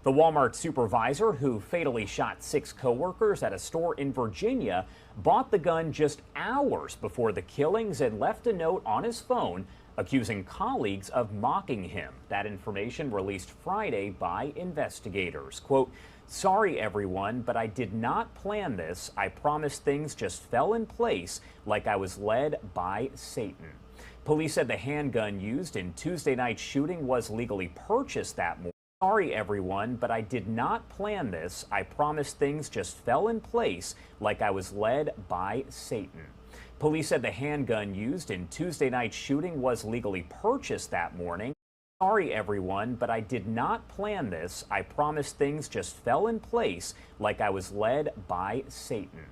The Walmart supervisor who fatally shot 6 coworkers at a store in Virginia bought the gun just hours before the killings and left a note on his phone accusing colleagues of mocking him. That information released Friday by investigators. Quote, "Sorry everyone, but I did not plan this. I promise things just fell in place like I was led by Satan." Police said the handgun used in Tuesday night's shooting was legally purchased that morning. "Sorry everyone, but I did not plan this. I promise things just fell in place like I was led by Satan." Police said the handgun used in Tuesday night's shooting was legally purchased that morning. "Sorry everyone, but I did not plan this. I promise things just fell in place like I was led by Satan."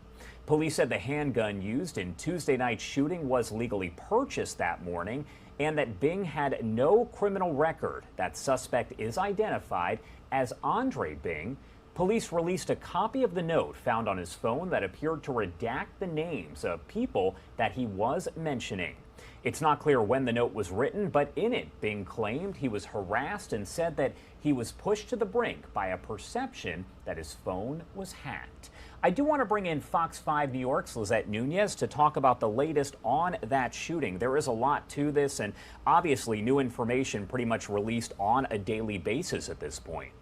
Police said the handgun used in Tuesday night's shooting was legally purchased that morning and that Bing had no criminal record. That suspect is identified as Andre Bing. Police released a copy of the note found on his phone that appeared to redact the names of people that he was mentioning. It's not clear when the note was written, but in it, Bing claimed he was harassed and said that he was pushed to the brink by a perception that his phone was hacked. I do want to bring in Fox 5 New York's Lizette Nunez to talk about the latest on that shooting. There is a lot to this, and obviously new information pretty much released on a daily basis at this point.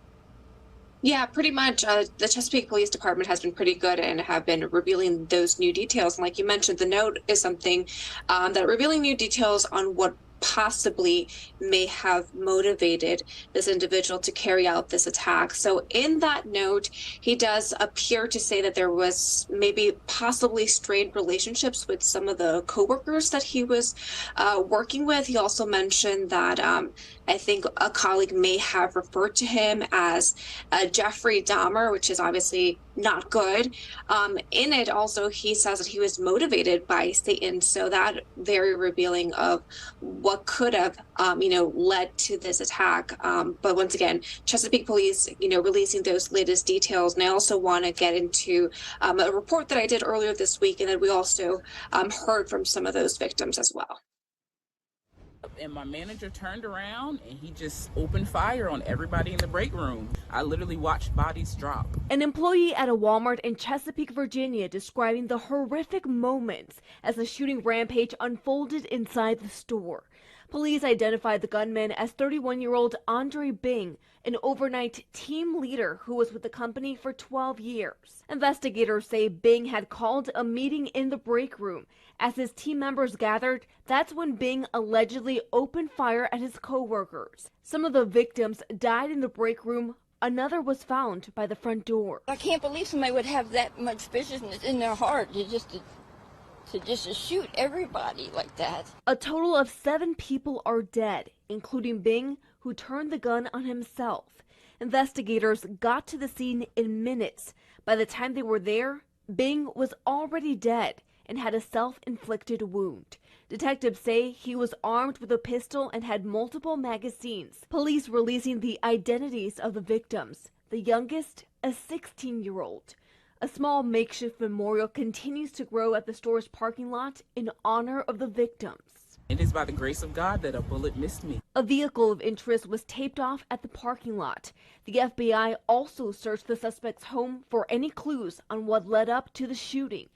Yeah, pretty much. The Chesapeake Police Department has been pretty good and have been revealing those new details. And like you mentioned, the note is something that revealing new details on what possibly may have motivated this individual to carry out this attack. So in that note, he does appear to say that there was maybe possibly strained relationships with some of the coworkers that he was working with. He also mentioned that I think a colleague may have referred to him as Jeffrey Dahmer, which is obviously not good. In it also, he says that he was motivated by Satan. So that very revealing of what could have, led to this attack. But once again, Chesapeake Police, releasing those latest details. And I also want to get into a report that I did earlier this week, and then we also heard from some of those victims as well. And my manager turned around and he just opened fire on everybody in the break room. I literally watched bodies drop. An employee at a Walmart in Chesapeake, Virginia, describing the horrific moments as the shooting rampage unfolded inside the store. Police identified the gunman as 31-year-old Andre Bing, an overnight team leader who was with the company for 12 years. Investigators say Bing had called a meeting in the break room. As his team members gathered, that's when Bing allegedly opened fire at his coworkers. Some of the victims died in the break room. Another was found by the front door. I can't believe somebody would have that much viciousness in their heart to just shoot everybody like that. A total of 7 people are dead, including Bing, who turned the gun on himself. Investigators got to the scene in minutes. By the time they were there, Bing was already dead and had a self-inflicted wound. Detectives say he was armed with a pistol and had multiple magazines. Police releasing the identities of the victims. The youngest, a 16-year-old. A small makeshift memorial continues to grow at the store's parking lot in honor of the victims. It is by the grace of God that a bullet missed me. A vehicle of interest was taped off at the parking lot. The FBI also searched the suspect's home for any clues on what led up to the shooting.